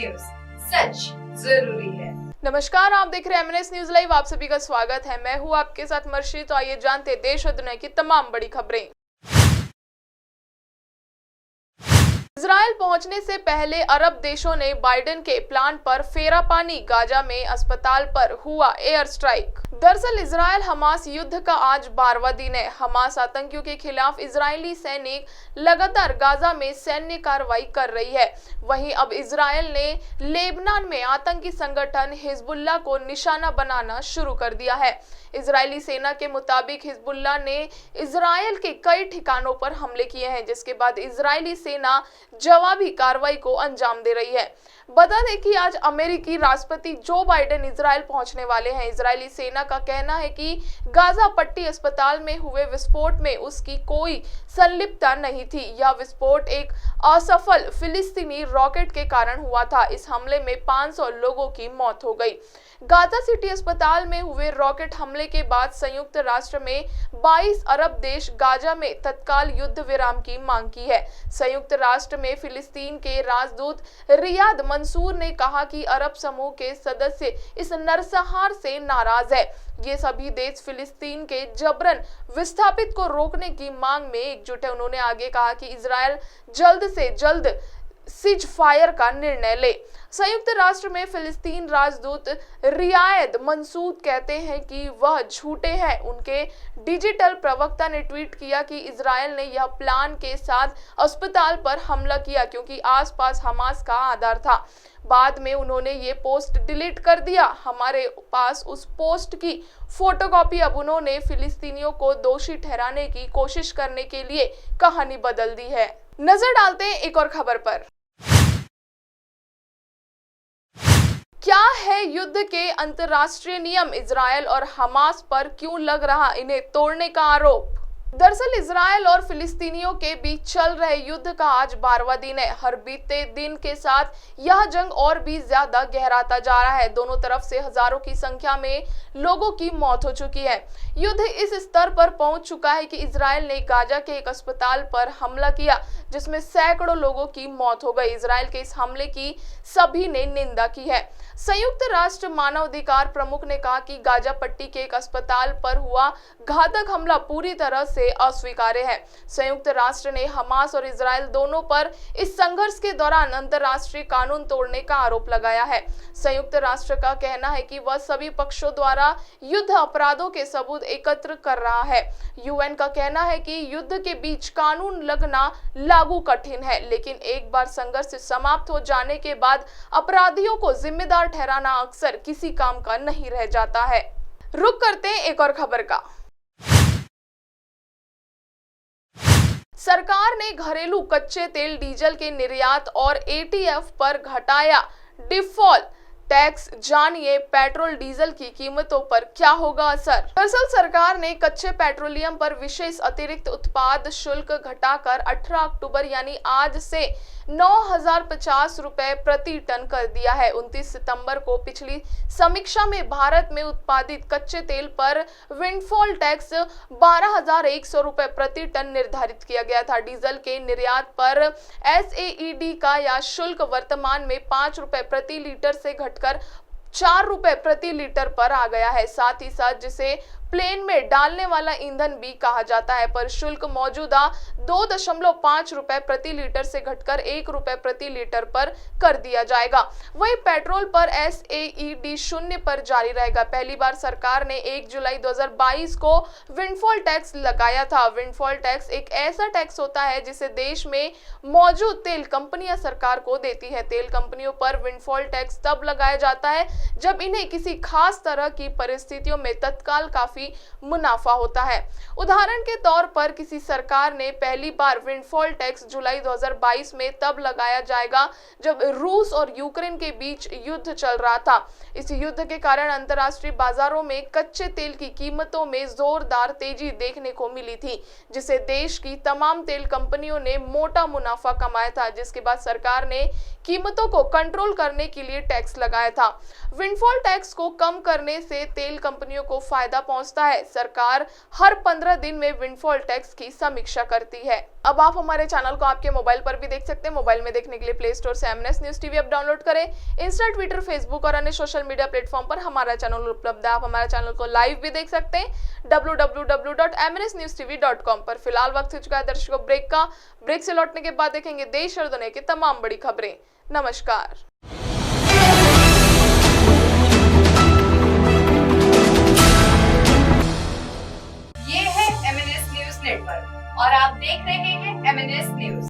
News, सच जरूरी है। नमस्कार, आप देख रहे हैं एमएनएस न्यूज लाइव। आप सभी का स्वागत है। मैं हूं आपके साथ मर्शी। तो आइए जानते हैं देश और दुनिया की तमाम बड़ी खबरें। इजराइल पहुंचने से पहले अरब देशों ने बाइडेन के प्लान पर फेरा पानी। गाजा में अस्पताल पर हुआ एयर स्ट्राइक। दरअसल इजराइल हमास युद्ध का आज 12वां दिन है। हमास आतंकियों के खिलाफ इजरायली सैनिक लगातार गाजा में सैन्य कार्रवाई कर रही है। वहीं अब इजराइल ने लेबनान में आतंकी संगठन हिजबुल्लाह को निशाना बनाना शुरू कर दिया है। इजरायली सेना के मुताबिक हिजबुल्लाह ने इजराइल के कई ठिकानों पर हमले किए हैं, जिसके बाद इजरायली सेना जवाबी कार्रवाई को अंजाम दे रही है। बता दें कि आज अमेरिकी राष्ट्रपति जो बाइडेन इजराइल पहुंचने वाले हैं। इजरायली सेना का कहना है कि गाजा पट्टी अस्पताल में हुए विस्फोट में उसकी कोई संलिप्तता नहीं थी। यह विस्फोट एक असफल फिलिस्तीनी रॉकेट के कारण हुआ था। इस हमले में 500 लोगों की मौत हो गई। गाजा सिटी अस्पताल में हुए रॉकेट हमले के बाद संयुक्त राष्ट्र में 22 अरब देश गाजा में तत्काल युद्ध विराम की मांग की है। संयुक्त राष्ट्र में फिलिस्तीन के राजदूत रियाद मंसूर ने कहा कि अरब समूह के सदस्य इस नरसंहार से नाराज है। ये सभी देश फिलिस्तीन के जबरन विस्थापित को रोकने की मांग में एकजुट है। उन्होंने आगे कहा कि इजराइल जल्द से जल्द सीज फायर का निर्णय ले। संयुक्त राष्ट्र में फिलिस्तीन राजदूत रियाद मंसूर कहते हैं कि वह झूठे हैं। उनके डिजिटल प्रवक्ता ने ट्वीट किया कि इजराइल ने यह प्लान के साथ अस्पताल पर हमला किया क्योंकि आसपास हमास का आधार था। बाद में उन्होंने ये पोस्ट डिलीट कर दिया। हमारे पास उस पोस्ट की फोटोकॉपी। अब उन्होंने फिलिस्तीनियों को दोषी ठहराने की कोशिश करने के लिए कहानी बदल दी है। नजर डालते हैं एक और खबर पर। क्या है युद्ध के अंतर्राष्ट्रीय नियम? इजराइल और हमास पर क्यों लग रहा इन्हें तोड़ने का आरोप? दरअसल इजराइल और फिलिस्तीनियों के बीच चल रहे युद्ध का आज 12वां दिन है। हर बीते दिन के साथ यह जंग और भी ज्यादा गहराता जा रहा है। दोनों तरफ से हजारों की संख्या में लोगों की मौत हो चुकी है। युद्ध इस स्तर पर पहुंच चुका है कि इजराइल ने गाजा के एक अस्पताल पर हमला किया, जिसमें सैकड़ों लोगों की मौत हो गई। इजराइल के इस हमले की सभी ने निंदा की है। संयुक्त राष्ट्र मानवाधिकार प्रमुख ने कहा कि गाजा पट्टी के एक अस्पताल पर हुआ घातक हमला पूरी तरह से अस्वीकार्य है। संयुक्त राष्ट्र ने हमास और इजराइल दोनों पर इस संघर्ष के दौरान अंतर्राष्ट्रीय कानून तोड़ने का आरोप लगाया है। संयुक्त राष्ट्र का कहना है कि वह सभी पक्षों द्वारा युद्ध अपराधों के सबूत एकत्र कर रहा है। यूएन का कहना है कि युद्ध के बीच कानून लगना लागू कठिन है, लेकिन एक बार संघर्ष समाप्त हो जाने के बाद अपराधियों को जिम्मेदार ठहराना अक्सर किसी काम का नहीं रह जाता है। रुक करते हैं एक और खबर का। सरकार ने घरेलू कच्चे तेल डीजल के निर्यात और एटीएफ पर घटाया डिफॉल्ट टैक्स। जानिए पेट्रोल डीजल की कीमतों पर क्या होगा असर। दरअसल सरकार ने कच्चे पेट्रोलियम पर विशेष अतिरिक्त उत्पाद शुल्क घटाकर 18 अक्टूबर यानी आज से 9,050 रुपए प्रति टन कर दिया है। 29 सितंबर को पिछली समीक्षा में भारत में उत्पादित कच्चे तेल पर विंडफॉल टैक्स 12,100 रुपए प्रति टन निर्धारित किया गया था। डीजल के निर्यात पर SAED का यह शुल्क वर्तमान में 5 रुपए प्रति लीटर से घटकर 4 रुपए प्रति लीटर पर आ गया है। साथ ही साथ जिसे प्लेन में डालने वाला ईंधन भी कहा जाता है, पर शुल्क मौजूदा 2.5 रुपए प्रति लीटर से घटकर 1 रुपए प्रति लीटर पर कर दिया जाएगा। वहीं पेट्रोल पर SAED 0 पर जारी रहेगा। पहली बार सरकार ने 1 जुलाई 2022 को विंडफॉल टैक्स लगाया था। विंडफॉल टैक्स एक ऐसा टैक्स होता है जिसे देश में मौजूद तेल कंपनियां सरकार को देती है। तेल कंपनियों पर विंडफॉल टैक्स तब लगाया जाता है जब इन्हें किसी खास तरह की परिस्थितियों में तत्काल काफी मुनाफा होता है। उदाहरण के तौर पर किसी सरकार ने पहली बार विंडफॉल टैक्स जुलाई 2022 में तब लगाया जाएगा जब रूस और यूक्रेन के बीच युद्ध चल रहा था। इस युद्ध के कारण अंतर्राष्ट्रीय बाजारों में कच्चे तेल की कीमतों में जोरदार तेजी देखने को मिली थी, जिसे देश की तमाम तेल कंपनियों ने मोटा मुनाफा कमाया था, जिसके बाद सरकार ने कीमतों को कंट्रोल करने के लिए टैक्स लगाया था। विंडफॉल टैक्स को कम करने से तेल कंपनियों को फायदा पहुंच पहुंचता है। सरकार हर 15 दिन में विंडफॉल टैक्स की समीक्षा करती है। अब आप हमारे चैनल को आपके मोबाइल पर भी देख सकते हैं। मोबाइल में देखने के लिए प्ले स्टोर से MNS news TV app download करें। इंस्टा, ट्विटर, फेसबुक और अन्य सोशल मीडिया प्लेटफॉर्म पर हमारा चैनल उपलब्ध है। आप हमारे चैनल को लाइव भी देख सकते हैं www.mnsnewstv.com पर। फिलहाल वक्त हो चुका है दर्शकों ब्रेक का। ब्रेक से लौटने के बाद देखेंगे देश और दुनिया की तमाम बड़ी खबरें। नमस्कार।